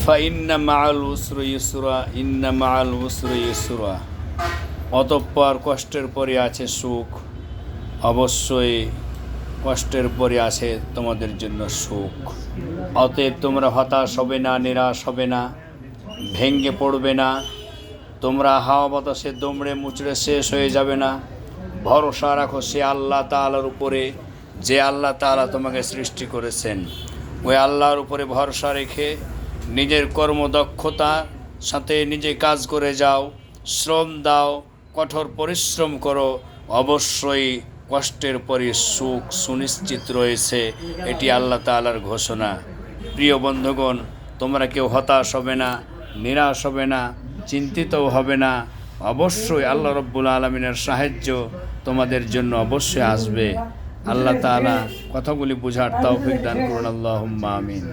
ফাইন্না মাআল উসরি ইউসরা, ইন্না মাআল উসরি ইউসরা। অতঃপর কষ্টের পরে আছে সুখ, অবশ্যই কষ্টের পরে আছে তোমাদের জন্য সুখ। অতএব তোমরা হতাশ হবে না, নিরাশ হবে না, ভেঙ্গে পড়বে না, তোমরা হাওয়া বাতাসে দমড়ে মুচড়ে শেষ হয়ে যাবে না। ভরসা রাখো সে আল্লাহ তাআলার উপরে, যে আল্লাহ তাআলা তোমাকে সৃষ্টি করেছেন। ওই আল্লাহর উপরে ভরসা রেখে নিজের কর্মদক্ষতার সাথে নিজে কাজ করে যাও, শ্রম দাও, কঠোর পরিশ্রম করো। অবশ্যই কষ্টের পরে সুখ সুনিশ্চিত রয়েছে, এটি আল্লাহ তাআলার ঘোষণা। প্রিয় বন্ধুগণ, তোমরা কেউ হতাশ হবে না, নিরাশ হবে না, চিন্তিতও হবে না। অবশ্যই আল্লাহ রব্বুল আলামিনের সাহায্য তোমাদের জন্য অবশ্যই আসবে। আল্লাহ তাআলা কথাগুলি বোঝার তৌফিক দান করুন। আল্লাহুম্মা আমিন।